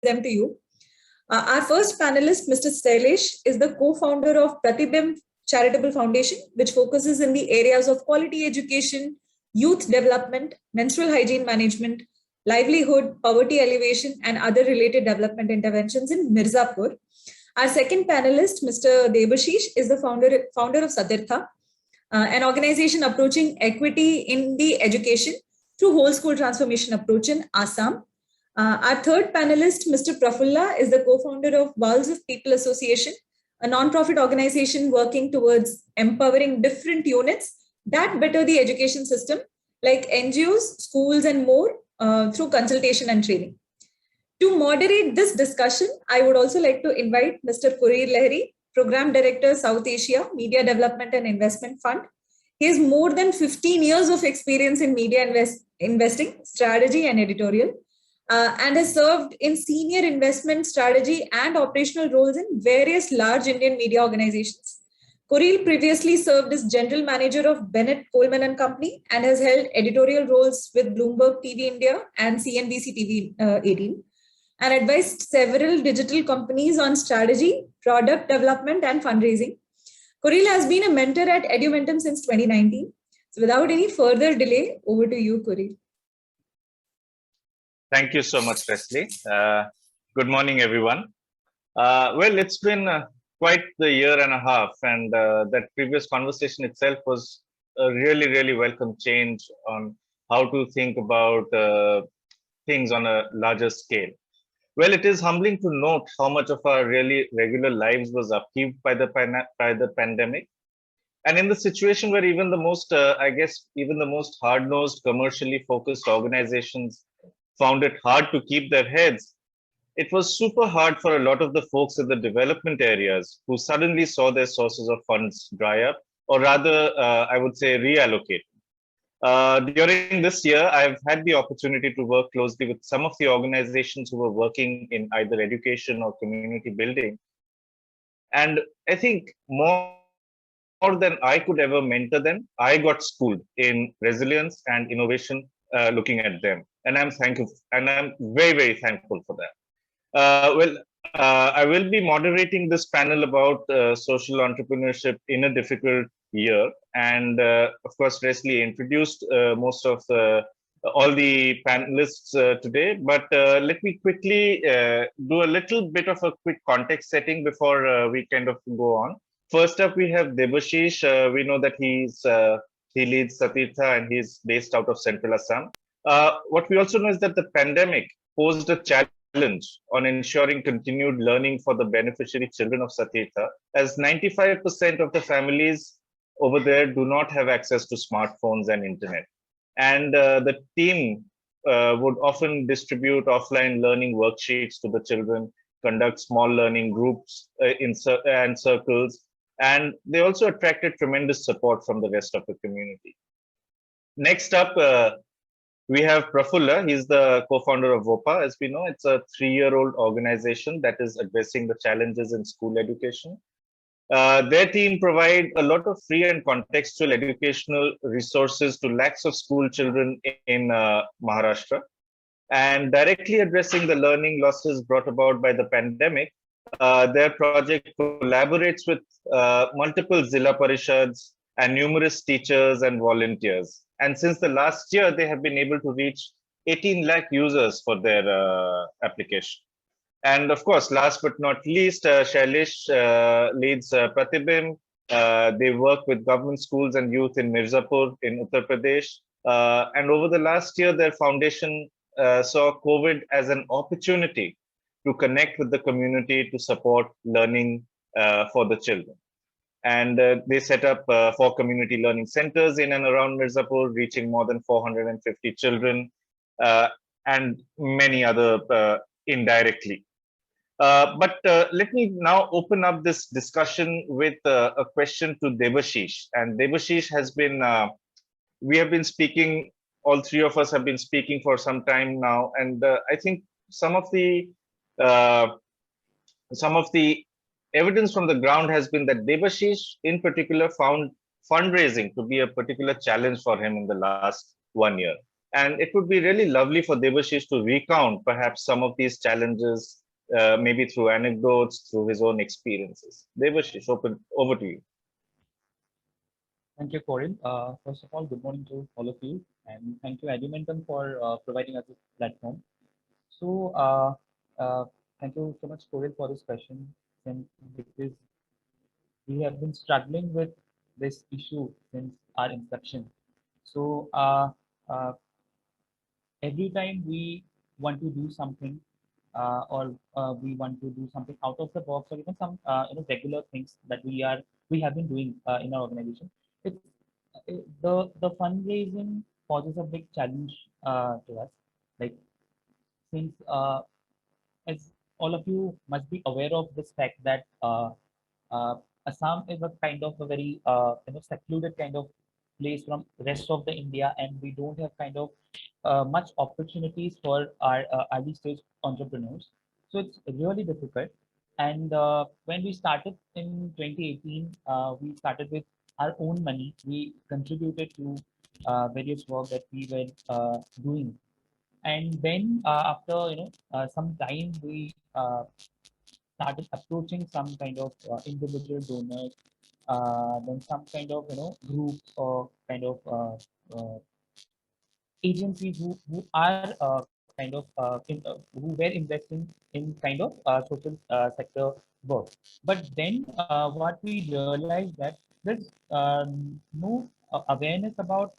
them to you. Our first panelist, Mr. Shailesh, is the co-founder of Pratibimb Charitable Foundation, which focuses in the areas of quality education, youth development, menstrual hygiene management, livelihood, poverty alleviation, and other related development interventions in Mirzapur. Our second panelist, Mr. Debashish, is the founder of Satirtha, an organization approaching equity in the education through whole school transformation approach in Assam. Our third panelist, Mr. Prafulla, is the co-founder of Walls of People Association, a non-profit organization working towards empowering different units that better the education system, like NGOs, schools, and more, through consultation and training. To moderate this discussion, I would also like to invite Mr. Kurir Lahiri, Program Director, South Asia, Media Development and Investment Fund. He has more than 15 years of experience in media investing, strategy, and editorial, and has served in senior investment strategy and operational roles in various large Indian media organizations. Kurir previously served as General Manager of Bennett Coleman and Company and has held editorial roles with Bloomberg TV India and CNBC TV 18. And advised several digital companies on strategy, product development, and fundraising. Kurir has been a mentor at Edumentum since 2019. So without any further delay, over to you, Kurir. Thank you so much, Leslie. Good morning, everyone. Well, it's been quite the year and a half, and that previous conversation itself was a really, really welcome change on how to think about things on a larger scale. Well, it is humbling to note how much of our really regular lives was upheaved by the pandemic. And in the situation where even the most, even the most hard-nosed, commercially focused organizations found it hard to keep their heads, it was super hard for a lot of the folks in the development areas who suddenly saw their sources of funds dry up, or rather, I would say, reallocate. During this year, I've had the opportunity to work closely with some of the organizations who were working in either education or community building. And I think more than I could ever mentor them, I got schooled in resilience and innovation looking at them. And I'm thankful, and I'm very, very thankful for that. I will be moderating this panel about social entrepreneurship in a difficult year, and of course, Leslie introduced most of all the panelists today. But let me quickly do a little bit of a quick context setting before we kind of go on. First up, we have Debashish. We know that he leads Satirtha, and he's based out of Central Assam. What we also know is that the pandemic posed a challenge on ensuring continued learning for the beneficiary children of Satirtha, as 95% of the families over there do not have access to smartphones and internet. And the team would often distribute offline learning worksheets to the children, conduct small learning groups and circles, and they also attracted tremendous support from the rest of the community. Next up, we have Prafulla. He's the co-founder of VOPA. As we know, it's a 3-year-old organization that is addressing the challenges in school education. Their team provide a lot of free and contextual educational resources to lakhs of school children in Maharashtra. And directly addressing the learning losses brought about by the pandemic, their project collaborates with multiple Zilla Parishads and numerous teachers and volunteers. And since the last year, they have been able to reach 18 lakh users for their application. And of course, last but not least, Shailesh leads Pratibimb. They work with government schools and youth in Mirzapur in Uttar Pradesh. And over the last year, their foundation saw COVID as an opportunity to connect with the community to support learning for the children. And they set up 4 community learning centers in and around Mirzapur, reaching more than 450 children and many other indirectly. But let me now open up this discussion with a question to Debashish. And Debashish has been, we have been speaking, all 3 of us have been speaking for some time now. And I think some of the evidence from the ground has been that Debashish in particular found fundraising to be a particular challenge for him in the last 1 year. And it would be really lovely for Debashish to recount perhaps some of these challenges, maybe through anecdotes, through his own experiences. Debashish, over to you. Thank you, Corin. First of all, good morning to all of you, and thank you, Edumentum, for providing us this platform. So, thank you so much, Corin, for this question, and because we have been struggling with this issue since our inception. So, every time we want to do something, or we want to do something out of the box, or even some regular things that we have been doing in our organization, it's the fundraising poses a big challenge to us. Like, since as all of you must be aware of this fact that uh, Assam is a kind of a very secluded kind of place from rest of the India, and we don't have kind of much opportunities for our early stage entrepreneurs. So it's really difficult. And when we started in 2018, we started with our own money. We contributed to various work that we were doing. And then after some time, we started approaching some kind of individual donors, then some kind of groups or kind of agencies who are who were investing in kind of social sector work. But then what we realized that there's no awareness about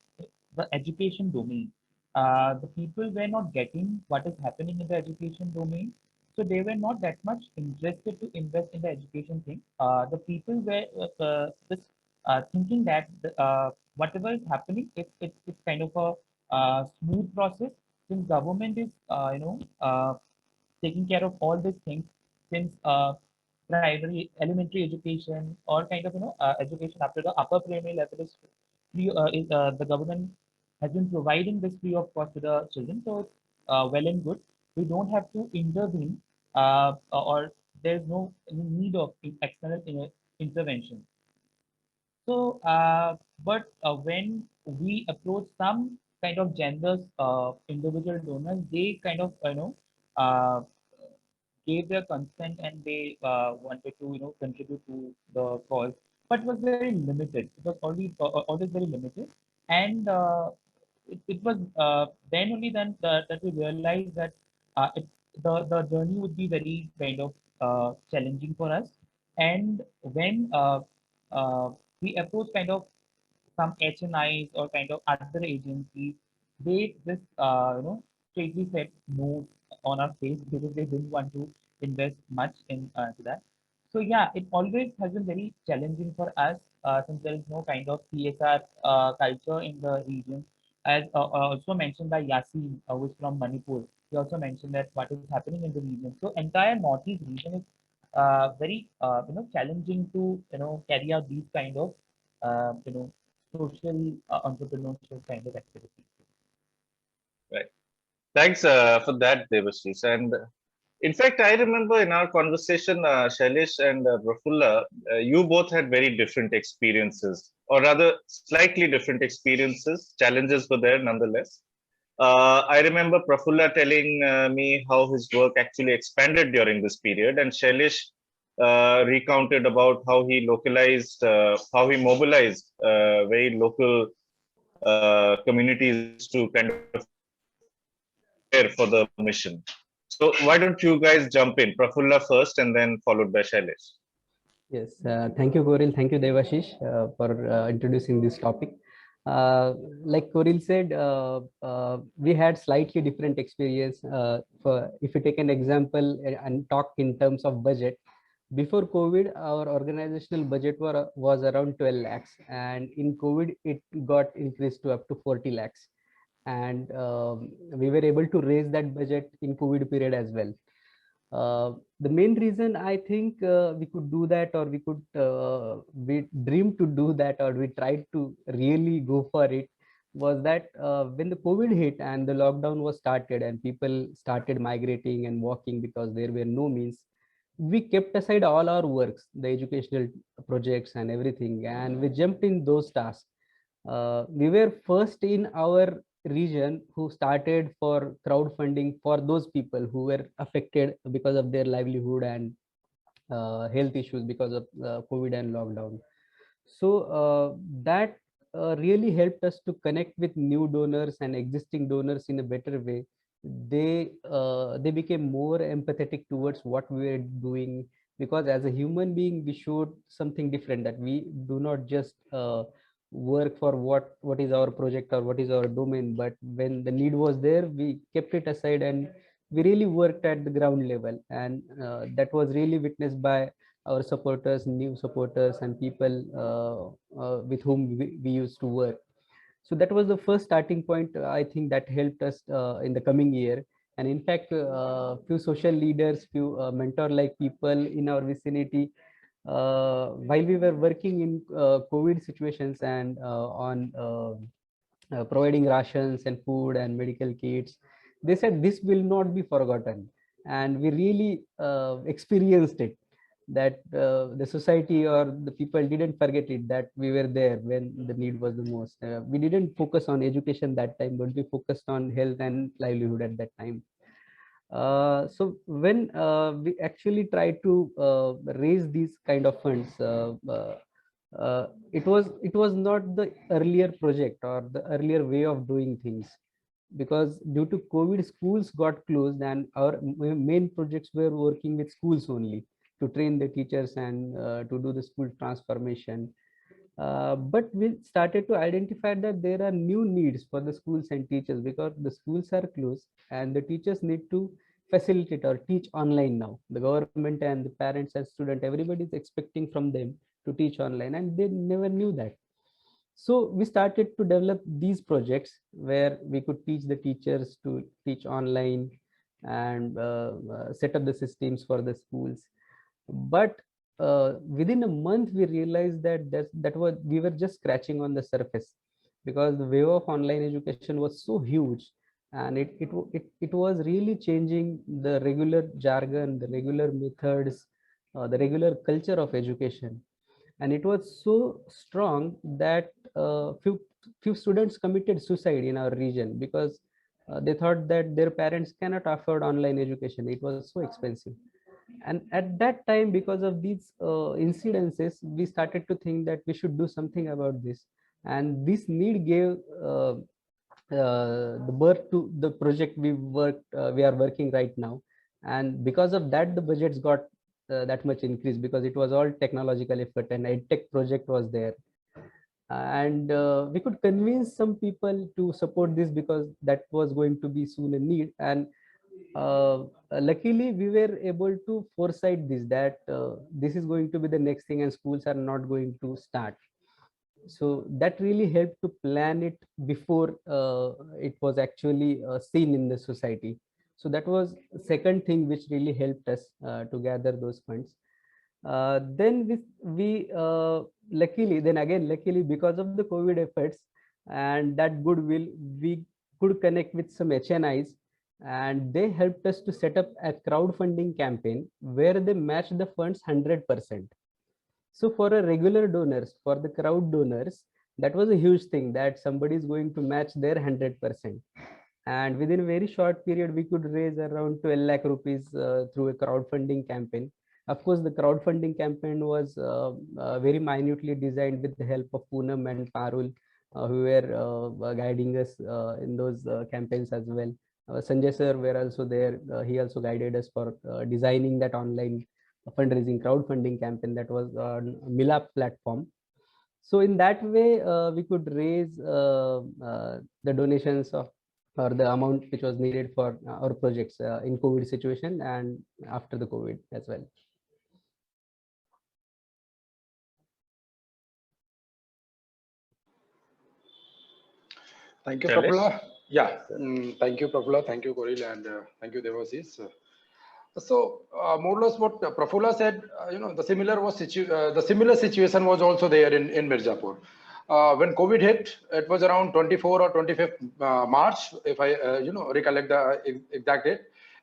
the education domain. The people were not getting what is happening in the education domain, so they were not that much interested to invest in the education thing. The people were just thinking that whatever is happening, it's kind of a smooth process, since government is taking care of all these things, since primary elementary education or kind of education up to the upper primary level is free, the government has been providing this free of cost to the children, so it's well and good. We don't have to intervene, or there's no need of external intervention. So, but when we approach some kind of generous individual donors, they kind of uh, gave their consent, and they wanted to contribute to the cause, but it was very limited. It was always very limited, and it was then only then that we realized that the journey would be very kind of challenging for us. And when we approach kind of some HNIs or kind of other agencies, they just straightly said no on our face, because they didn't want to invest much in to that. So yeah, it always has been very challenging for us, since there is no kind of CSR culture in the region. As also mentioned by Yasin, who is from Manipur, he also mentioned that what is happening in the region. So entire Northeast region is very challenging to carry out these kind of social entrepreneurship kind of activities. Right. Thanks for that, Devashish. And in fact, I remember in our conversation, Shailesh and Prafulla, you both had very different experiences, or rather, slightly different experiences. Challenges were there nonetheless. I remember Prafulla telling me how his work actually expanded during this period, and Shailesh recounted about how he localized, how he mobilized very local communities to kind of prepare for the mission. So why don't you guys jump in, Prafulla first, and then followed by Shailesh. Yes, thank you, Koril. Thank you, Devashish, for introducing this topic. Like Koril said, we had slightly different experience. For if you take an example and talk in terms of budget, before COVID, our organizational budget was around 12 lakhs, and in COVID, it got increased to up to 40 lakhs. And we were able to raise that budget in COVID period as well. The main reason I think we could do that, or we dreamed to do that, or we tried to really go for it, was that when the COVID hit and the lockdown was started and people started migrating and walking because there were no means, we kept aside all our works, the educational projects and everything, and we jumped in those tasks. We were first in our region who started for crowdfunding for those people who were affected because of their livelihood and health issues because of COVID and lockdown. So that really helped us to connect with new donors and existing donors in a better way. They became more empathetic towards what we were doing, because as a human being we showed something different, that we do not just work for what is our project or what is our domain, but when the need was there, we kept it aside and we really worked at the ground level. And that was really witnessed by our supporters, new supporters, and people with whom we used to work. So that was the first starting point. I think that helped us in the coming year. And in fact, few social leaders, few mentor-like people in our vicinity, while we were working in COVID situations and on providing rations and food and medical kits, they said this will not be forgotten. And we really experienced it, that the society or the people didn't forget it, that we were there when the need was the most. We didn't focus on education that time, but we focused on health and livelihood at that time. So when we actually tried to raise these kind of funds, it was not the earlier project or the earlier way of doing things, because due to COVID, schools got closed, and our main projects were working with schools only to train the teachers and to do the school transformation. But we started to identify that there are new needs for the schools and teachers, because the schools are closed and the teachers need to facilitate or teach online now. The government and the parents and students, everybody is expecting from them to teach online, and they never knew that. So we started to develop these projects where we could teach the teachers to teach online and set up the systems for the schools. But within a month we realized that was we were just scratching on the surface, because the wave of online education was so huge, and it was really changing the regular jargon, the regular methods, the regular culture of education. And it was so strong that few students committed suicide in our region, because they thought that their parents cannot afford online education, it was so expensive. And at that time, because of these incidences, we started to think that we should do something about this. And this need gave the birth to the project we are working right now. And because of that, the budgets got that much increase, because it was all technological effort, and EdTech project was there. And we could convince some people to support this, because that was going to be soon a need. And luckily we were able to foresight this, that this is going to be the next thing and schools are not going to start. So that really helped to plan it before it was actually seen in the society. So that was the second thing which really helped us to gather those funds. Then we luckily, because of the COVID efforts and that goodwill, we could connect with some HNIs, and they helped us to set up a crowdfunding campaign where they matched the funds 100%. So for a regular donors, for the crowd donors, that was a huge thing, that somebody is going to match their 100%. And within a very short period, we could raise around 12 lakh rupees through a crowdfunding campaign. Of course, the crowdfunding campaign was very minutely designed with the help of Poonam and Parul, who were guiding us in those campaigns as well. Sanjay sir were also there. He also guided us for designing that online fundraising crowdfunding campaign that was on Milap platform. So in that way, we could raise the donations of, or the amount which was needed for our projects in COVID situation and after the COVID as well. Thank you, Shailesh? Prafula. Yeah, thank you, Prafula. Thank you, Goril, and thank you, Devashish. So more or less what Prafula said, the similar situation was also there in Mirzapur. When COVID hit, it was around 24 or 25th March, if I recollect the exact date,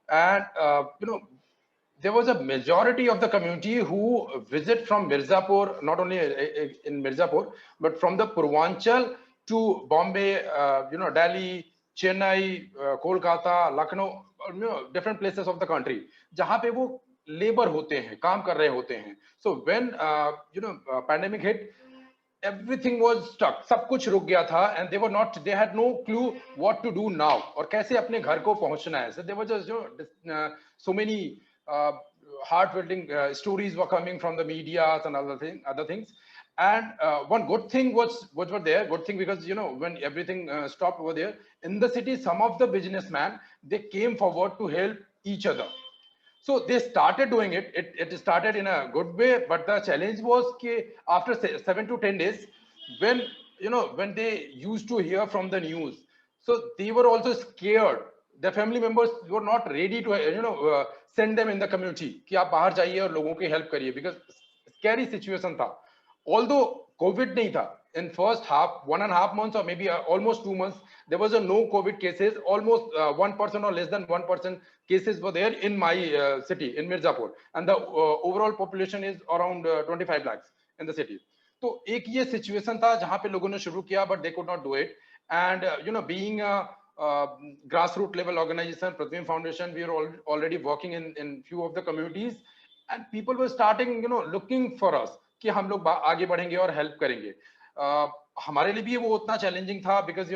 and there was a majority of the community who visit from Mirzapur, not only in Mirzapur, but from the Purvanchal to Bombay, Delhi, Chennai, Kolkata, Lucknow, different places of the country, जहाँ पे वो labor होते हैं, काम कर रहे होते हैं. So when pandemic hit, everything was stuck, सब कुछ रुक गया था, and they had no clue what to do now और कैसे अपने घर को पहुंचना है. So there were just so many heart-filling stories were coming from the media and other things. And one good thing were there, good thing, because when everything stopped over there in the city, some of the businessmen, they came forward to help each other. So they started doing it. It started in a good way, but the challenge was that after 7 to 10 days, when they used to hear from the news, so they were also scared. The family members were not ready to send them in the community कि आप बाहर जाइए और लोगों की help करिए, because scary situation था. Although COVID nahi tha, in first half, 1.5 months or maybe almost 2 months, there was a no COVID cases. Almost 1% or less than 1% cases were there in my city, in Mirzapur, and the overall population is around 25 lakhs in the city. तो एक ये situation था जहाँ पे लोगों ने शुरू किया, but they could not do it. And being a grassroots level organization, Prathibim Foundation, we are already working in few of the communities, and people were starting looking for us कि हम लोग आगे बढ़ेंगे और हेल्प करेंगे. हमारे लिए भी वो उतना चैलेंजिंग था, because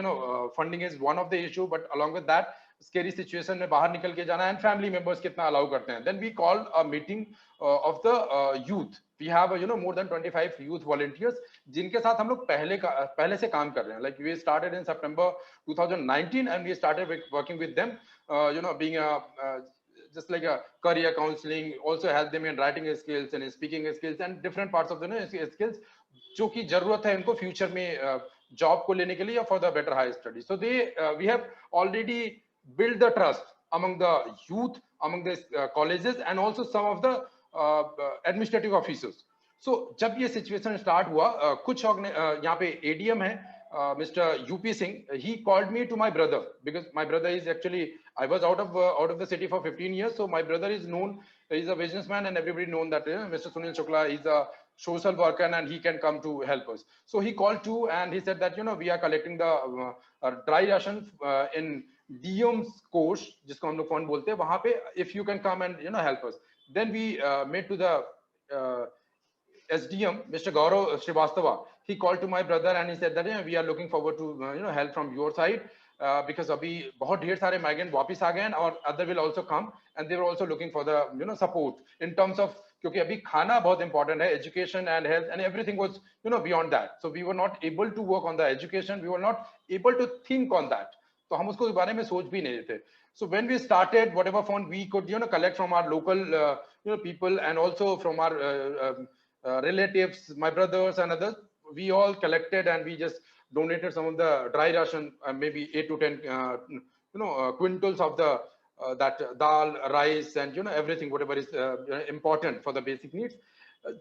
funding is one of the issue, but along with that scary situation में बाहर निकल के जाना, एंड फैमिली मेंबर्स कितना अलाउ करते हैं. Then we called a meeting of the youth. We have more than 25 youth volunteers जिनके साथ हम लोग पहले से काम कर रहे हैं. Like we started in September 2019 and we started working with them, being just like a career counseling, also help them in writing skills and speaking skills and different parts of the skills जो की जरूरत है इनको future में job को लेने के लिए for the better higher study. So we have already built the trust among the youth, among the colleges, and also some of the administrative officers. So जब ये situation start हुआ, कुछ यहाँ पे ADM है, Mr. UP Singh, he called me to my brother, because my brother is actually, I was out of the city for 15 years, so my brother is known, he's a businessman, and everybody known that Mr. Sunil Shukla is a social worker and he can come to help us. So he called too, and he said that we are collecting the dry ration in DM's course, जिसको हम लोग fund बोलते हैं, वहाँ पे if you can come and help us. Then we made to the SDM, Mr. Gaurav Srivastava. He called to my brother and he said that we are looking forward to help from your side, because अभी बहुत ढेर सारे migrant वापस आ गए हैं, और other will also come, and they were also looking for the support in terms of, क्योंकि अभी खाना बहुत important है, education and health and everything was beyond that. So we were not able to work on the education, we were not able to think on that. तो हम उसको बारे में सोच भी नहीं थे. So when we started, whatever fund we could collect from our local people, and also from our relatives, my brothers and others, we all collected and we just donated some of the dry ration, maybe 8 to 10 quintals of the that dal, rice, and everything whatever is important for the basic needs.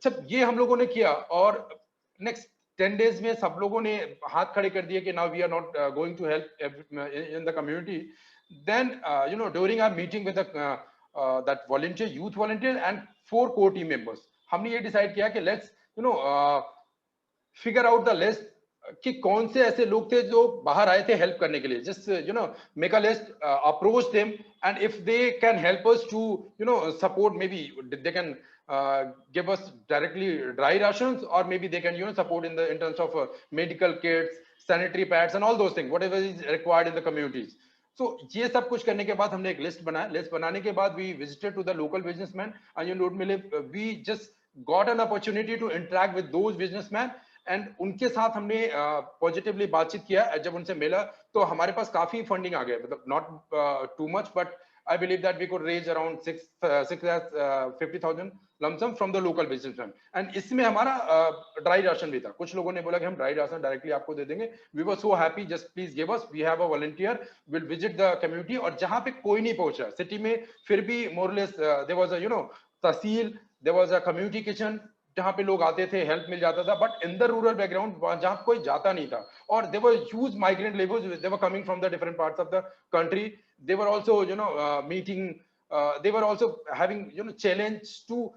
जब ये हम लोगों ने किया, और next 10 days में सब लोगों ने हाथ खड़े कर दिए कि now we are not going to help in the community. Then during our meeting with the that volunteer, youth volunteer, and 4 core team members, हमने ये डिसाइड किया कि let's figure out the list कि कौन से ऐसे लोग थे जो बाहर आए थे हेल्प करने के लिए. Just make a list, approach them, and if they can help us to support, maybe they can give us directly dry rations, or maybe they can support in terms of medical kits, sanitary pads, and all those things whatever is required in the communities. So ये सब कुछ करने के बाद हमने एक list बनाया. List बनाने के बाद we visited to the local businessmen, and we just got an opportunity to interact with those businessmen, and उनके साथ हमने पॉजिटिवली बातचीत किया. जब उनसे मिला तो हमारे पास काफी फंडिंग आ गया, मतलब not too much, but I believe that we could raise around 650,000 lump sum from the local businessmen. And इसमें हमारा ड्राई राशन भी था. कुछ लोगों ने बोला कि हम ड्राई राशन डायरेक्टली आपको दे देंगे. We were so happy, just please give us. We have a volunteer, will visit the community. और जहाँ पे कोई नहीं पहुंचा सिटी में, फिर भी more or less there was a tehsil, there was a community kitchen जहाँ पे लोग आते थे, हेल्प मिल जाता था. But in the rural background जहाँ कोई जाता नहीं था, और there were huge migrant labours, they were coming from the different parts of the country. They were also meeting, they were also having challenge to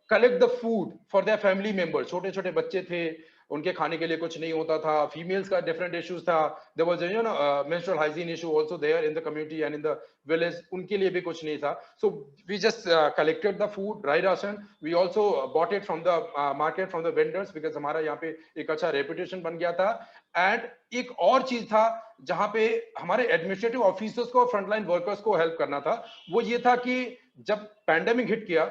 collect the food for their family members. छोटे छोटे बच्चे थे, उनके खाने के लिए कुछ नहीं होता था, फीमेल्स का डिफरेंट इश्यूज था, there was you know menstrual hygiene issue also there in the community and in the village, उनके लिए भी कुछ नहीं था. So we just collected the food, dry ration, we also bought it from the market from the vendors, because हमारा यहाँ पे एक अच्छा रेपुटेशन बन गया था. एंड एक और चीज था जहां पे हमारे एडमिनिस्ट्रेटिव ऑफिसर्स को और फ्रंटलाइन वर्कर्स को हेल्प करना था, वो ये था कि जब पैंडेमिक हिट किया,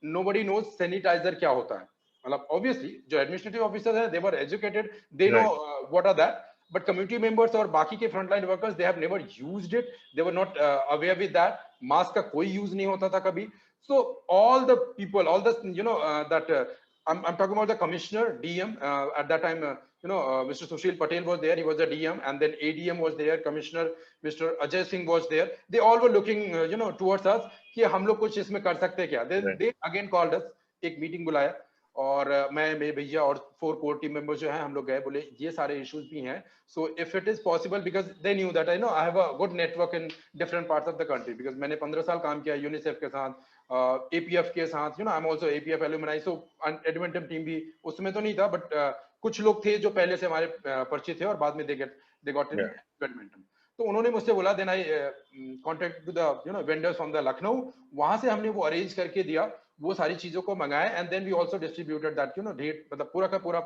नोबडी नोज सैनिटाइजर क्या होता है. मतलब ऑब्वियसली जो एडमिनिस्ट्रेटिव ऑफिसर्स हैं, they were educated, they know what are that, but community members और बाकी के frontline workers, they have never used it, they were not aware with that. Mask का कोई यूज नहीं होता था कभी. So all the people, all the I'm talking about the commissioner, DM at that time. Mr. Sushil Patel was there. He was the DM, and then ADM was there. Commissioner Mr. Ajay Singh was there. They all were looking, towards us कि हम लोग कुछ इसमें कर सकते हैं क्या. They again called us, एक मीटिंग बुलाया, और मैं, मेरे भैया और 4 कोर टीम मेंबर्स जो हैं, हम लोग गए, बोले ये सारे इश्यूज भी हैं. So if it is possible, because they knew that I have a good network in different parts of the country, because मैंने 15 साल काम किया यूनिसेफ के साथ, APF के साथ, I am also APF alumni. So Edmonton team भी उसमें तो नहीं था, बट कुछ लोग थे जो पहले से हमारे परिचित थे और बाद में दे गॉट इन एडमिंटन. तो उन्होंने मुझसे बोला, then I contact to the vendors from the Lucknow, वहां से हमने वो अरेंज करके दिया, वो सारी चीजों को मंगाए. And then we also distributed that date, मतलब पूरा का पूरा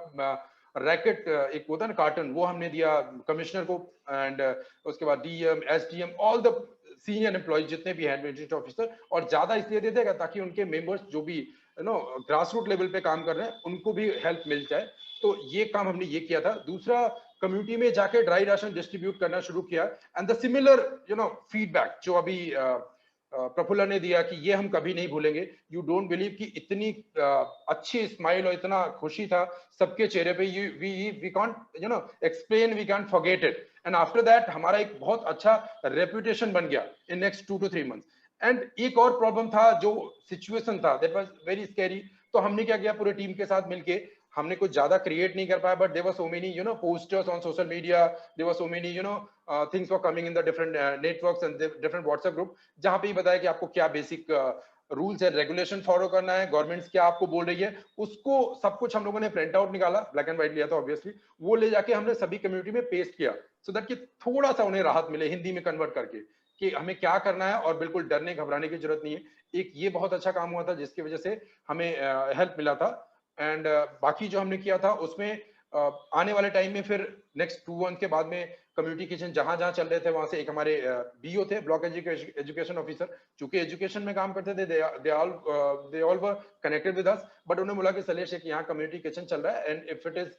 रैकेट, एक होता है ना कार्टन, वो हमने दिया कमिश्नर को. एंड उसके बाद DM, SDM, all the senior employees जितने भी हैं, एडमिनिस्ट्रेटिव ऑफिसर, और ज्यादा इसलिए देते हैं ताकि उनके मेंबर्स जो भी ग्रास रूट लेवल पे काम कर रहे हैं, उनको भी हेल्प मिल जाए. तो ये काम हमने ये किया था. दूसरा, कम्युनिटी में जाके ड्राई राशन डिस्ट्रीब्यूट करना शुरू किया. एंड द सिमिलर फीडबैक जो अभी प्रफुल्ल ने दिया, कि ये हम कभी नहीं भूलेंगे. यू डोंट बिलीव कि इतनी अच्छी स्माइल और इतना खुशी था सबके चेहरे पे. We can't explain, we can't forget it. And after that हमारा एक बहुत अच्छा रेपुटेशन बन गया इन नेक्स्ट 2 to 3 months. एंड एक और प्रॉब्लम था, जो सिचुएशन था, दैट वाज वेरी स्कैरी. तो हमने क्या किया, पूरे टीम के साथ मिलके, हमने कुछ ज्यादा क्रिएट नहीं कर पाया, but there were so many posters on social media, there were so many things were coming in the different networks and different WhatsApp group, जहां पे ही बताया कि आपको क्या बेसिक रूल्स है, रेगुलेशन फॉलो करना है, गवर्नमेंट क्या आपको बोल रही है, उसको सब कुछ हम लोगों ने प्रिंट आउट निकाला, ब्लैक एंड व्हाइट लिया था ऑब्वियसली, वो ले जाके हमने सभी कम्युनिटी में पेस्ट किया, सो दैट कि थोड़ा सा उन्हें राहत मिले, हिंदी में कन्वर्ट करके, कि हमें क्या करना है और बिल्कुल डरने घबराने की जरूरत नहीं है. एक ये बहुत अच्छा काम हुआ था, जिसकी वजह से हमें हेल्प मिला था. एंड बाकी जो हमने किया था उसमें आने वाले टाइम में, फिर नेक्स्ट 2 months के बाद में, कम्युनिटी किचन जहां जहां चल रहे थे, वहां से एक हमारे BO थे, ब्लॉक एजुकेशन ऑफिसर, चूंकि एजुकेशन में काम करते थे, they all were connected with us. But उन्होंने बोला कि सलेश, एक यहाँ कम्युनिटी किचन चल रहा है, and if it is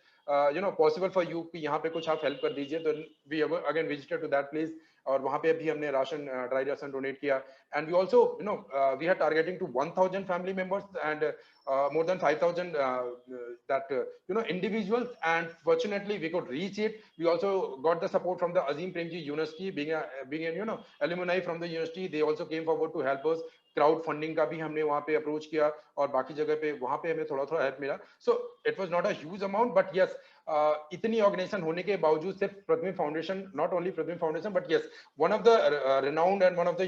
possible for you कि यहाँ पे कुछ आप हेल्प कर दीजिए, तो we again visited to that place, और वहां पे भी हमने राशन, ड्राई राशन डोनेट किया. And we also we are targeting to 1000 family members and more than 5000 that individuals, and fortunately we could reach it. We also got the support from the Azim Premji University, being an alumni from the university. They also came forward to help us. Crowd funding का भी हमने वहां पे approach किया, और बाकी जगह पे वहां पे हमें थोड़ा थोड़ा हेल्प मिला. So it was not a huge amount, but yes, इतनी ऑर्गेनाइजेशन होने के बावजूद, सिर्फ Prithvi Foundation, not only Prithvi Foundation, but yes, one of the renowned and one of the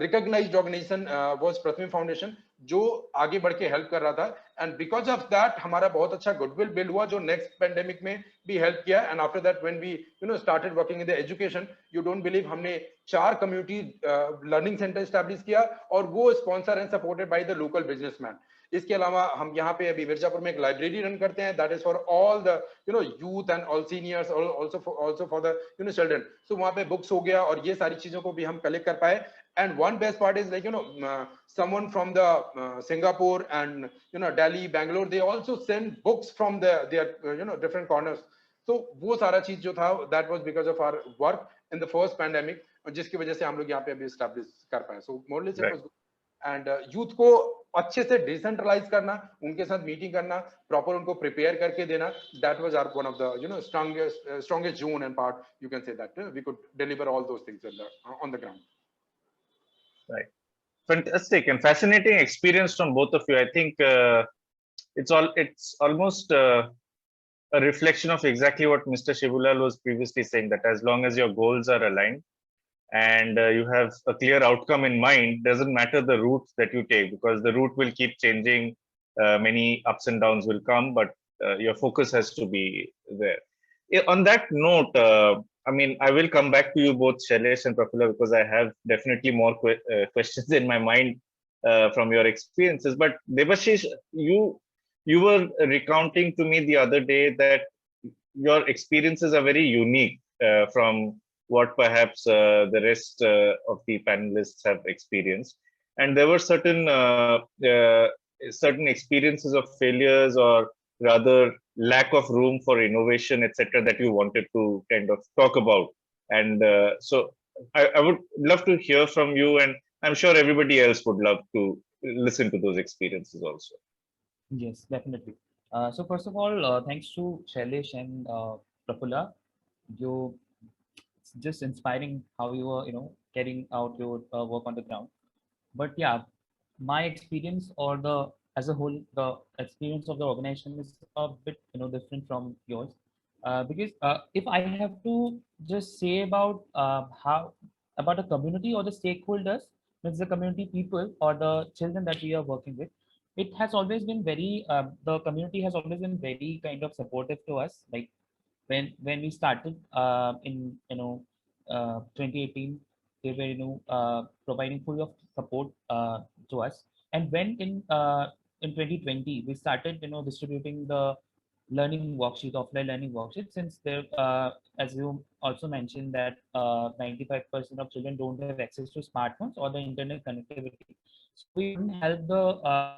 recognised organisation was Prithvi Foundation, जो आगे बढ़ के हेल्प कर रहा था. एंड बिकॉज ऑफ दैट हमारा बहुत अच्छा गुडविल बिल्ड हुआ, जो नेक्स्ट पेंडेमिक में भी हेल्प किया. And after that when we started working in the education, you don't believe, हमने 4 कम्युनिटी लर्निंग सेंटर एस्टैब्लिश किया, और वो sponsor and supported by the local businessman. इसके अलावा हम यहाँ पे अभी मिर्जापुर में एक लाइब्रेरी रन करते हैं, that is for all the youth and all seniors, also for the children. So वहाँ पे बुक्स हो गया, और ये सारी चीजों को भी हम कलेक्ट कर पाए. And one best part is, like, someone from the Singapore and Delhi, Bangalore, they also send books from their different corners. So वो सारा चीज जो था, that was because of our work in the first pandemic, जिसकी वजह से हम लोग यहाँ पे अभी establish कर पाए. So more or less it was good. And youth को अच्छे से डिसेंट्रलाइज करना, उनके साथ मीटिंग करना, प्रॉपर उनको प्रिपेयर करके देना, that was our one of the strongest zone and part, you can say that we could deliver all those things on the ground. Right. Fantastic and fascinating experience from both of you. I think it's almost a reflection of exactly what Mr. Shivulal was previously saying, that as long as your goals are aligned and you have a clear outcome in mind, doesn't matter the route that you take, because the route will keep changing. Many ups and downs will come, but your focus has to be there. On that note, I mean, I will come back to you both, Shailesh and Prafula, because I have definitely more questions in my mind from your experiences. But Debashish, you were recounting to me the other day that your experiences are very unique from what perhaps the rest of the panelists have experienced, and there were certain experiences of failures, or rather lack of room for innovation, etc., that you wanted to kind of talk about. And so I would love to hear from you, and I'm sure everybody else would love to listen to those experiences also. Yes, definitely. So first of all, thanks to Shailesh and Prafula, you it's just inspiring how you are, carrying out your work on the ground. But yeah, my experience or the as a whole, the experience of the organization is a bit, different from yours. Because if I have to just say about how about a community or the stakeholders, means the community people or the children that we are working with, it has always been very the community has always been very kind of supportive to us. Like when we started in 2018, they were providing full of support to us. And when in 2020 we started distributing the learning worksheet, offline learning worksheet, since there as you also mentioned that 95% of children don't have access to smartphones or the internet connectivity, so we couldn't help the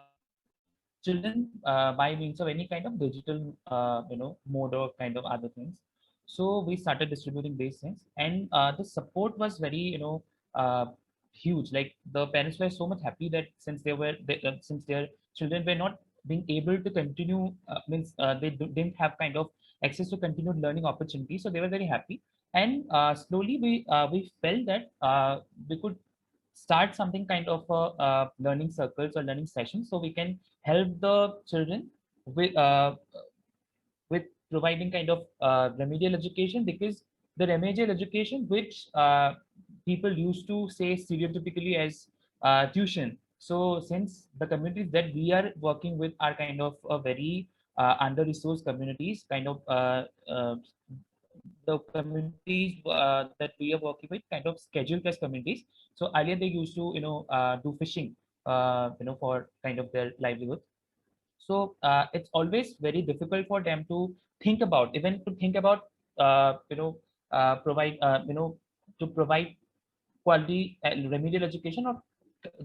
children by means of any kind of digital mode or kind of other things. So we started distributing these things, and the support was very uh, huge. Like the parents were so much happy that since their children were not being able to continue, means didn't have kind of access to continued learning opportunities, so they were very happy. And slowly we felt that we could start something kind of learning circles or learning sessions, so we can help the children with with providing kind of remedial education, because the remedial education which people used to say stereotypically as tuition. So since the communities that we are working with are kind of a very under-resourced communities, kind of the communities that we are working with, kind of schedule plus communities. So earlier they used to do fishing for kind of their livelihood. So it's always very difficult for them to think about, even to think about provide to provide quality remedial education or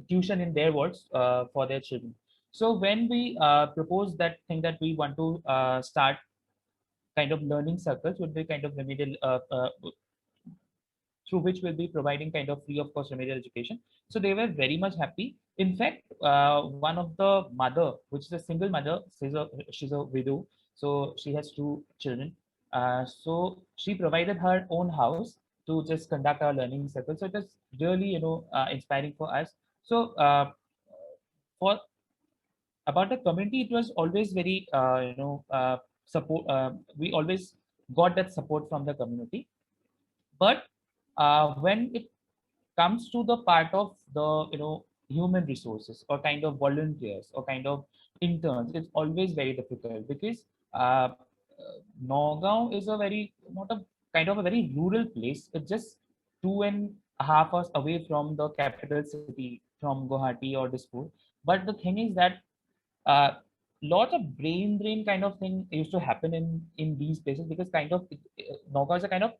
tuition in their words for their children. So when we propose that thing that we want to start kind of learning circles, would be kind of remedial through which we'll be providing kind of free of cost remedial education. So they were very much happy. In fact, one of the mother, which is a single mother, she's a widow, so she has two children. So she provided her own house to just conduct our learning circle. So it was really inspiring for us. So for about the community, it was always very support. We always got that support from the community. But when it comes to the part of the human resources or kind of volunteers or kind of interns, it's always very difficult, because Nagaon is a very not a kind of a very rural place. It's just 2.5 hours away from the capital city, from Guwahati or Dispur. But the thing is that uh, lots of brain drain kind of thing used to happen in these places, because kind of Nagaon is a kind of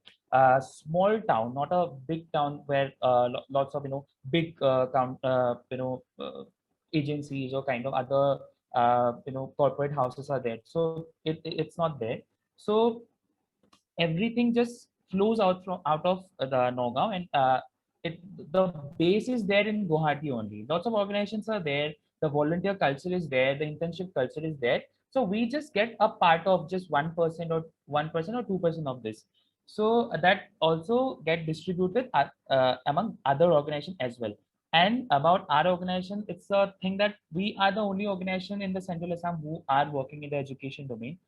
small town, not a big town where lots of big agencies or kind of other corporate houses are there. So it's not there. So everything just flows out of the Nagaon, and it the base is there in Guwahati only. Lots of organizations are there. The volunteer culture is there. The internship culture is there. So we just get a part of just 1% or 1% or 2% of this. So that also get distributed among other organizations as well. And about our organization, it's a thing that we are the only organization in the Central Assam who are working in the education domain.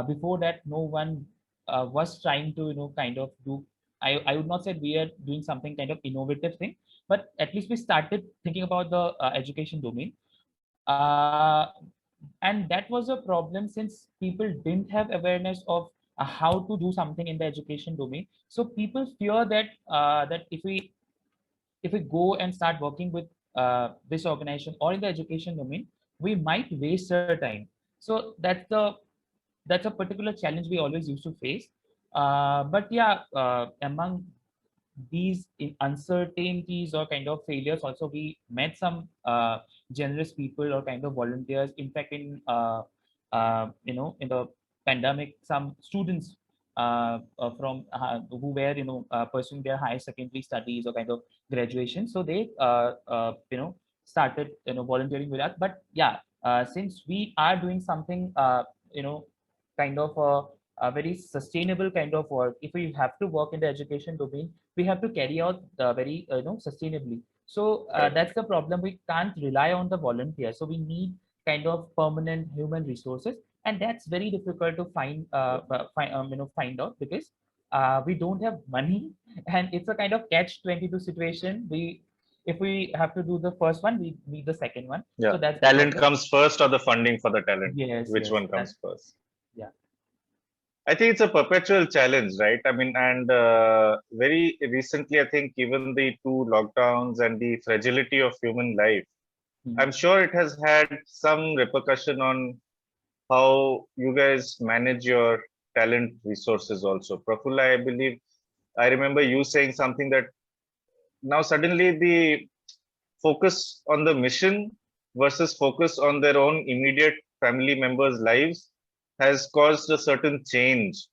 Before that, no one was trying to kind of do. I would not say we are doing something kind of innovative thing, but at least we started thinking about the education domain. and that was a problem since people didn't have awareness of how to do something in the education domain. So people fear that that if we go and start working with this organization or in the education domain, we might waste our time. So that's a particular challenge we always used to face. But yeah, among these uncertainties or kind of failures, also we met some generous people or kind of volunteers. In fact, in in the pandemic, some students from who were pursuing their higher secondary studies or kind of graduation, so they started volunteering with us. But yeah, since we are doing something kind of a very sustainable kind of work, if we have to work in the education domain, we have to carry out very sustainably. So Right. that's the problem. We can't rely on the volunteers, so we need kind of permanent human resources, and that's very difficult to find out, because we don't have money and it's a kind of catch-22 situation. We If we have to do the first one, we need the second one. Yeah. So that's the Talent problem. comes first or the funding for the talent? Yes, Which yes, one comes first? yeah. I think it's a perpetual challenge, right? I mean, and very recently, I think even the two lockdowns and the fragility of human life, I'm sure it has had some repercussion on how you guys manage your talent resources also. Prafulla, I believe, I remember you saying something that now suddenly the focus on the mission versus focus on their own immediate family members' lives has caused a certain change.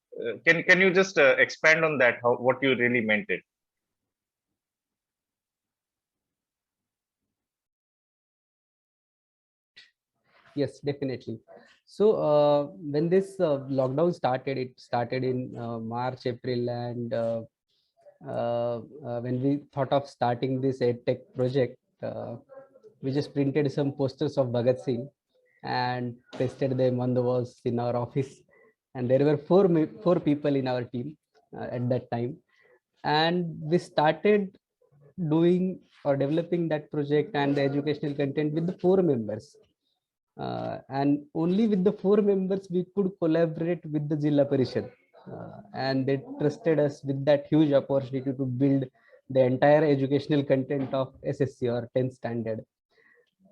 Can you just expand on that? How what you really meant it? Yes, definitely. So when this lockdown started, it started in March, April, and when we thought of starting this EdTech project, we just printed some posters of Bhagat Singh and pasted them on the walls in our office. And there were four people in our team at that time, and we started doing or developing that project and the educational content with the four members. And only with the four members we could collaborate with the Jilla Parishad, and they trusted us with that huge opportunity to build the entire educational content of SSC or 10th standard.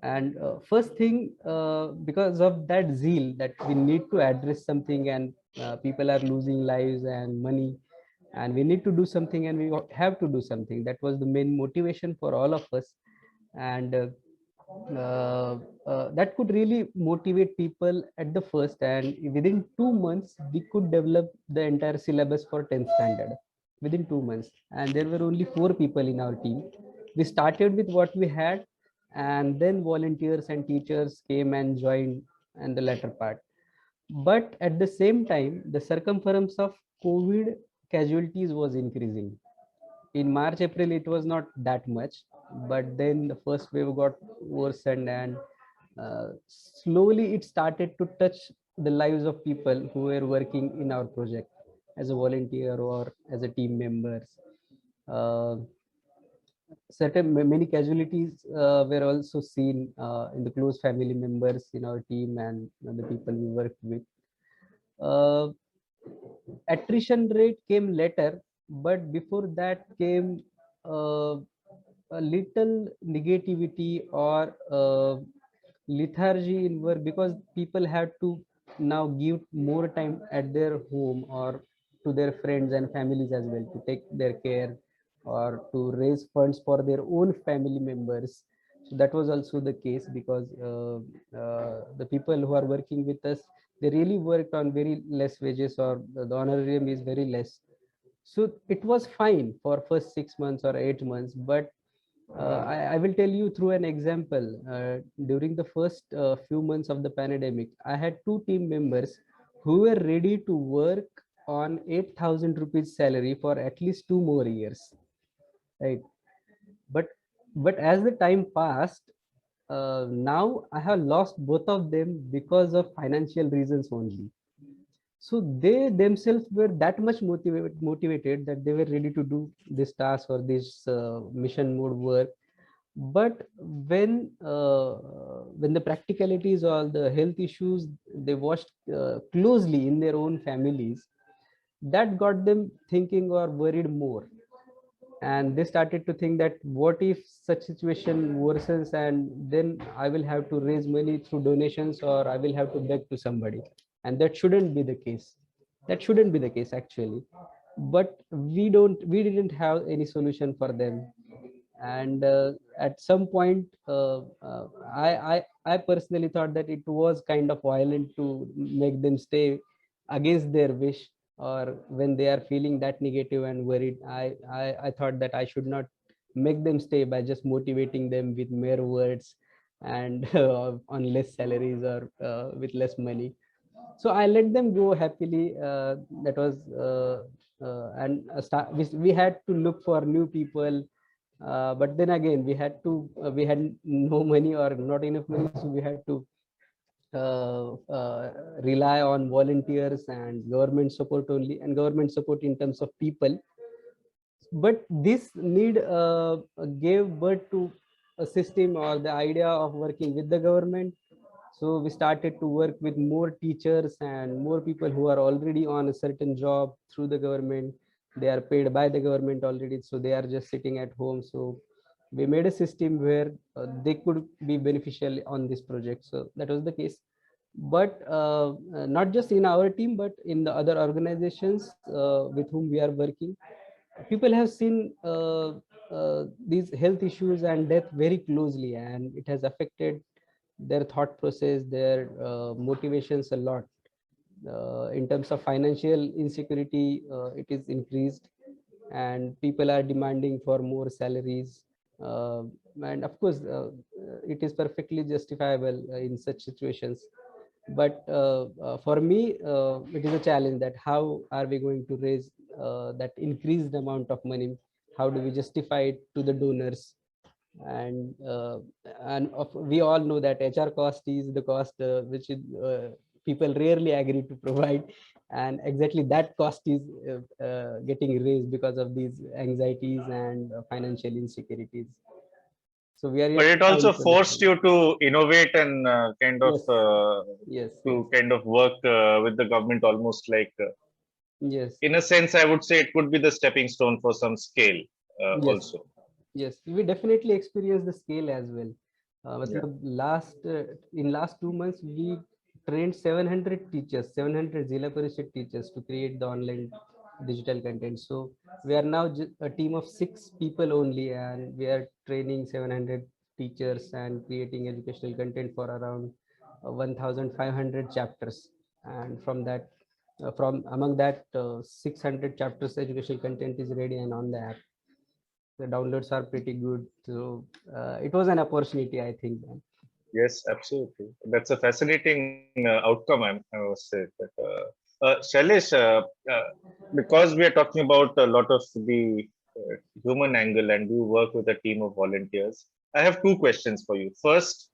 And first thing, because of that zeal that we need to address something, and people are losing lives and money, and we need to do something, and we have to do something. That was the main motivation for all of us. And that could really motivate people at the first, and within 2 months we could develop the entire syllabus for 10th standard within 2 months. And there were only four people in our team. We started with what we had, and then volunteers and teachers came and joined in the latter part. But at the same time, the circumference of COVID casualties was increasing. In March, April, it was not that much, but then the first wave got worsened, and slowly it started to touch the lives of people who were working in our project as a volunteer or as a team members. Uh, Many casualties were also seen in the close family members in our team and the people we worked with. Uh, Attrition rate came later, but before that came uh, a little negativity or lethargy in work, because people had to now give more time at their home or to their friends and families as well, to take their care or to raise funds for their own family members. So that was also the case, because the people who are working with us, they really worked on very less wages, or the honorarium is very less. So it was fine for first 6 months or 8 months, but I will tell you through an example. During the first few months of the pandemic, I had two team members who were ready to work on 8,000 rupees salary for at least 2 more years, right? But as the time passed, now I have lost both of them because of financial reasons only. So they themselves were that much motivated that they were ready to do this task or this mission mode work, But when the practicalities or the health issues they watched closely in their own families, that got them thinking or worried more, and they started to think that what if such situation worsens, and then I will have to raise money through donations, or I will have to beg to somebody, and that shouldn't be the case. That shouldn't be the case actually. But we didn't have any solution for them. And at some point I personally thought that it was kind of violent to make them stay against their wish, or when they are feeling that negative and worried. I thought that I should not make them stay by just motivating them with mere words and on less salaries or with less money. So I let them go happily. That was we had to look for new people, but then again we had no money or not enough money, so we had to rely on volunteers and government support only, and government support in terms of people. But this need gave birth to a system or the idea of working with the government. So we started to work with more teachers and more people who are already on a certain job through the government. They are paid by the government already, so they are just sitting at home. So we made a system where they could be beneficial on this project. So that was the case. But not just in our team, but in the other organizations with whom we are working, people have seen these health issues and death very closely, and it has affected their thought process, their motivations a lot. In terms of financial insecurity, it is increased, and people are demanding for more salaries. Uh, and of course, it is perfectly justifiable in such situations. But for me, it is a challenge that how are we going to raise that increased amount of money? How do we justify it to the donors? And we all know that HR cost is the cost which is, people rarely agree to provide, and exactly that cost is getting raised because of these anxieties and financial insecurities. So we are But yet it to find also a forced solution. you to innovate and Yes, yes, yes, kind of work with the government, almost like yes, in a sense, I would say it could be the stepping stone for some scale yes. also. Yes, we definitely experience the scale as well. Yeah. Matlab in last 2 months, we trained 700 teachers, 700 Zilla Parishad teachers to create the online digital content. So we are now a team of 6 people only, and we are training 700 teachers and creating educational content for around 1,500 chapters. And from that, from among that, 600 chapters educational content is ready and on the app. The downloads are pretty good. So it was an opportunity, I think. Yes, absolutely. That's a fascinating outcome, I must say. That, Shailesh, because we are talking about a lot of the human angle and you work with a team of volunteers, I have two questions for you. First,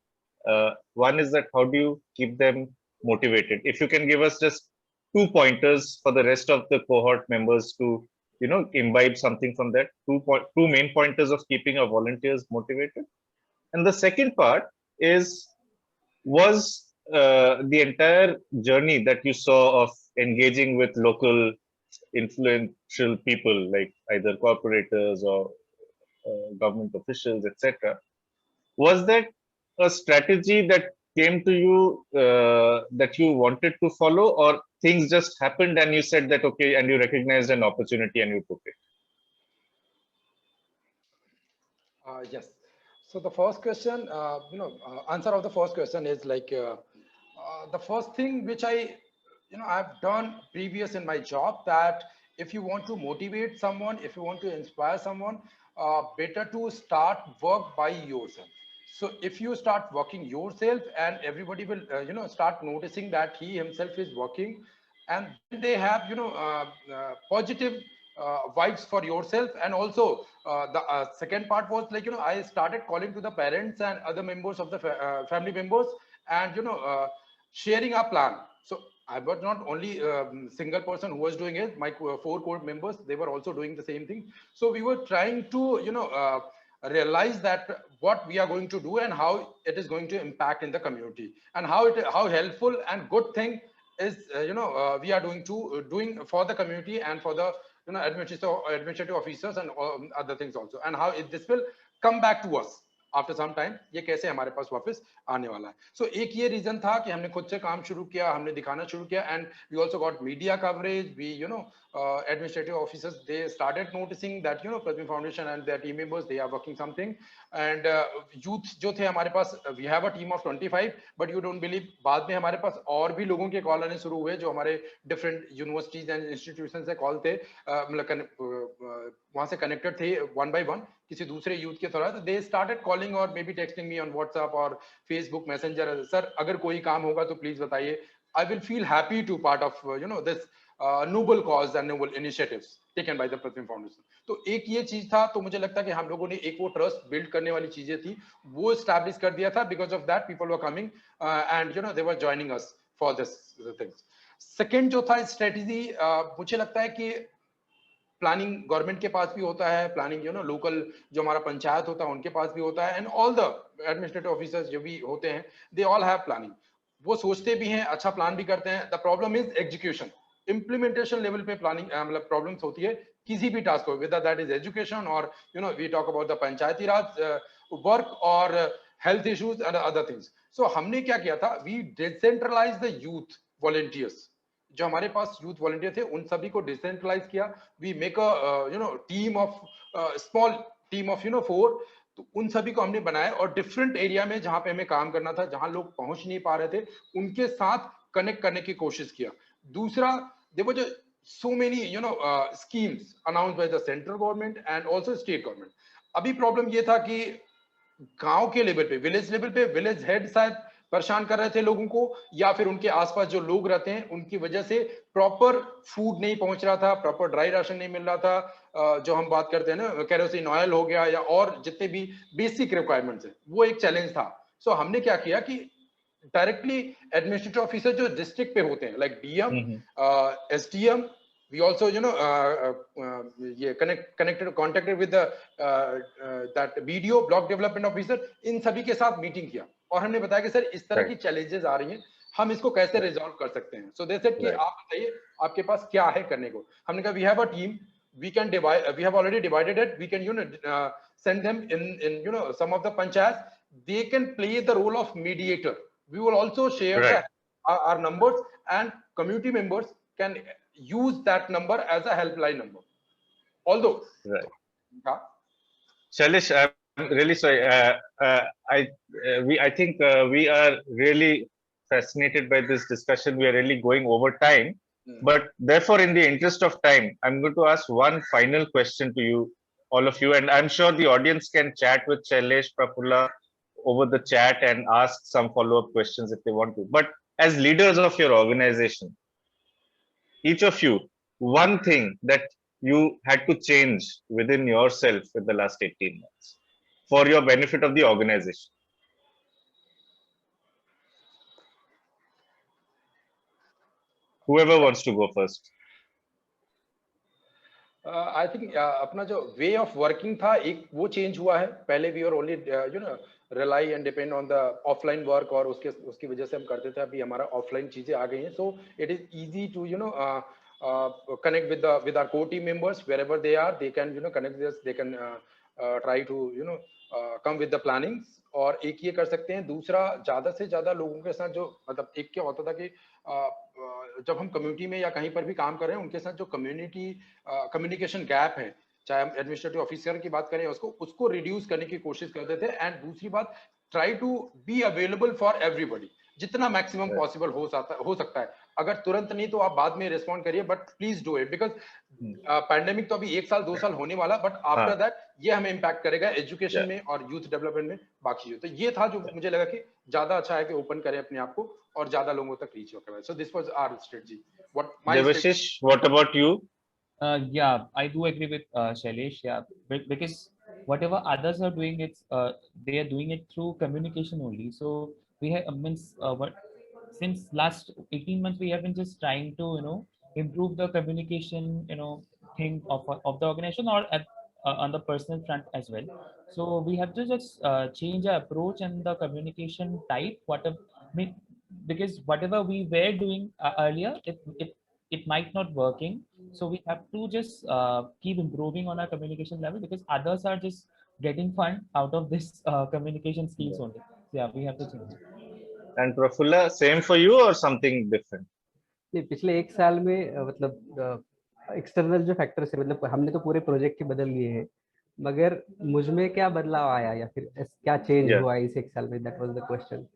one is that how do you keep them motivated? If you can give us just 2 pointers for the rest of the cohort members to, imbibe something from that, two main pointers of keeping our volunteers motivated. And the second part is, was the entire journey that you saw of engaging with local influential people like either corporators or government officials, etc., was that a strategy that came to you that you wanted to follow, or things just happened and you said that okay, and you recognized an opportunity and you took it? Yes. So the first question, answer of the first question is like the first thing which I've done previous in my job, that if you want to motivate someone, if you want to inspire someone, better to start work by yourself. So if you start working yourself, and everybody will, start noticing that he himself is working, and then they have, positive vibes for yourself. And also the second part was like, I started calling to the parents and other members of the family members, and sharing a plan. So I was not only single person who was doing it. My 4 core members, they were also doing the same thing. So we were trying to realize that what we are going to do and how it is going to impact in the community, and how helpful and good thing is we are doing for the community and for the administrative officers and other things also, and how this will come back to us after some time, ये कैसे हमारे पास वापस आने वाला है. सो एक ये reason था कि हमने खुद से काम शुरू किया, हमने दिखाना शुरू किया, and we also got media coverage. We administrative officers, they started noticing that Pratibim Foundation and their team members, they are working something. And youth जो थे हमारे पास, we have a team of 25, but you don't believe बाद में हमारे पास और भी लोगों के कॉल आने शुरू हुए जो हमारे डिफरेंट यूनिवर्सिटीज एंड इंस्टीट्यूशन से कॉल थे, मतलब वहां से कनेक्टेड थे वन बाय वन किसी दूसरे यूथ के थ्रू. दे स्टार्टेड कॉलिंग और may be texting me on WhatsApp और फेसबुक मैसेंजर, सर अगर कोई काम होगा तो प्लीज बताइए. I will feel happy to part of this noble cause and noble initiatives taken by the Pratibim Foundation. तो एक ये चीज था, तो मुझे लगता है कि हम लोगों ने एक वो ट्रस्ट बिल्ड करने वाली चीजें थी वो एस्टैब्लिश कर दिया था. Because of that people were coming and they were joining us for this things. Second जो था स्ट्रेटेजी, मुझे लगता है कि प्लानिंग गवर्नमेंट के पास भी होता है, प्लानिंग लोकल जो हमारा पंचायत होता है उनके पास भी होता है, and all the administrative officers जो भी होते हैं, दे ऑल हैव प्लानिंग. वो सोचते भी हैं, अच्छा प्लान भी करते हैं. The problem is execution, implementation level पे प्लानिंग मतलब प्रॉब्लम्स होती है किसी भी टास्क को, वेदर दैट इज एजुकेशन और we talk about the panchayati raj work और health issues and other things. So हमने क्या किया था, we decentralise the youth volunteers. जो हमारे पास यूथ वॉलंटियर थे उन सभी को डिसेंट्रलाइज किया. We make a team of small team of 4. तो उन सभी को हमने बनाया और डिफरेंट एरिया में जहां पे हमें काम करना था, जहां लोग पहुंच नहीं पा रहे थे, उनके साथ कनेक्ट करने की कोशिश किया. दूसरा, देखो जो so many schemes announced by the central government and also state government. अभी प्रॉब्लम ये था कि गांव के लेवल पे, विलेज लेवल पे, विलेज हेड शायद परेशान कर रहे थे लोगों को, या फिर उनके आसपास जो लोग रहते हैं उनकी वजह से प्रॉपर फूड नहीं पहुंच रहा था, प्रॉपर ड्राई राशन नहीं मिल रहा था. जो हम बात करते हैं ना, केरोसिन ऑयल हो गया या और जितने भी बेसिक रिक्वायरमेंट्स है, वो एक चैलेंज था. सो हमने क्या किया कि डायरेक्टली एडमिनिस्ट्रेटिव ऑफिसर जो डिस्ट्रिक्ट पे होते हैं, like DM, SDM, we also contacted with the that BDO, block development officer, इन सभी के साथ मीटिंग किया और हमने बताया कि सर इस तरह की चैलेंजेस आ रही हैं, हम इसको कैसे रिजॉल्व कर सकते हैं. सो दे सेड कि आप बताइए आपके पास क्या है करने को. हमने कहा we have a team, we can divide, we have already divided it, we can send them in some of the panchayats, they can play the role of mediator. We will also share our numbers and community members can use that number as a helpline number. Although, Shailesh, I'm really sorry. I think we are really fascinated by this discussion. We are really going over time. But therefore, in the interest of time, I'm going to ask one final question to you, all of you, and I'm sure the audience can chat with Shailesh, Prafulla over the chat and ask some follow-up questions if they want to. But as leaders of your organization, each of you, one thing that you had to change within yourself in the last 18 months for your benefit of the organization. Whoever wants to go first. I think अपना जो way of working था एक वो change हुआ है. पहले we were only rely and depend on the offline work और उसकी वजह से हम करते थे. अभी हमारा offline चीजें आ गई हैं. So it is easy to connect with our core team members wherever they are. They can connect with us. They can try to come with the plannings. और एक ये कर सकते हैं. दूसरा, ज्यादा से ज्यादा लोगों के साथ जो मतलब एक क्या होता था कि जब हम कम्युनिटी में या कहीं पर भी काम कर रहे हैं उनके साथ जो कम्युनिकेशन गैप है, चाहे हम एडमिनिस्ट्रेटिव ऑफिसर की बात करें उसको रिड्यूस करने की कोशिश करते थे. एंड दूसरी बात, try to be available for everybody जितना मैक्सिमम पॉसिबल हो सकता है. अगर तुरंत नहीं तो आप बाद में रिस्पॉन्ड करिए, but please do it. Because pandemic तो अभी 1 साल 2 साल होने वाला, बट आफ्टर दैट ये हमें इम्पैक्ट करेगा एजुकेशन में और यूथ डेवलपमेंट में, बाकी चीजों. तो ये था जो मुझे लगा कि ज्यादा अच्छा है कि ओपन करें अपने आप को और ज्यादा लोगों तक रीच हो. So this was our strategy. Devashish, what about you? Yeah, I do agree with Shailesh. Yeah, because whatever others are doing, they are doing it through communication only. So we have since last 18 months we have been just trying to improve the communication thing of the organization or on the personal front as well. So we have to just change our approach and the communication type. Because whatever we were doing earlier, it might not working. So we have to just keep improving on our communication level, because others are just getting fun out of this communication skills only. So yeah, we have to change. And Prafulla, same for you or something different? नहीं, पिछले एक साल में मतलब external जो factors है, मतलब हमने तो पूरे प्रोजेक्ट ही बदल लिए हैं, मगर मुझ में क्या बदलाव आया या फिर क्या चेंज Yeah. हुआ इस एक साल में, that was the question.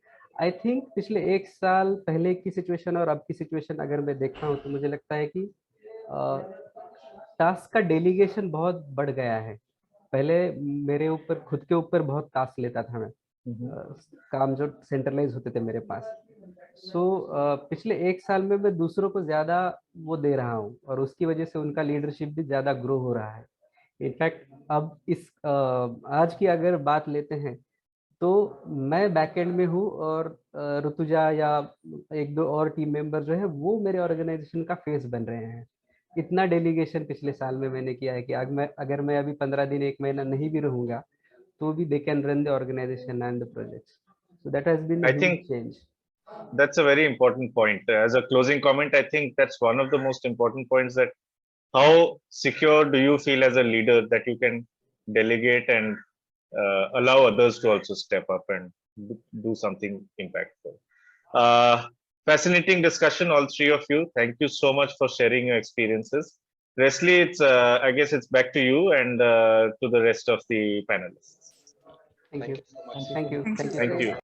I think पिछले एक साल पहले की सिचुएशन और अब की सिचुएशन अगर मैं देखता हूँ तो मुझे लगता है कि टास्क का डेलीगेशन बहुत बढ़ गया है. पहले मेरे ऊपर खुद के ऊपर बहुत टास्क लेता था मैं, काम जो सेंट्रलाइज होते थे मेरे पास. सो पिछले एक साल में मैं दूसरों को ज्यादा वो दे रहा हूँ और उसकी वजह से उनका लीडरशिप भी ज्यादा ग्रो हो रहा है. इनफैक्ट अब इस आज की अगर बात लेते हैं तो मैं बैकएंड में हूँ और ऋतुजा या एक दो और टीम मेंबर जो है वो मेरे ऑर्गेनाइजेशन का फेस बन रहे हैं. इतना डेलीगेशन पिछले साल में मैंने किया है कि अगर मैं अभी 15 दिन एक महीना नहीं भी रहूंगा तो भी they can run the organization and the projects. So that has been a I huge think change. that's a very important point. As a closing comment, I think that's one of the most important points, that how secure do you feel as a leader that you can delegate and allow others to also step up and do something impactful. Fascinating discussion, all three of you. Thank you so much for sharing your experiences. Leslie, it's I guess it's back to you and to the rest of the panelists. Thank you. so much. Thank you. Thank you. Thank you.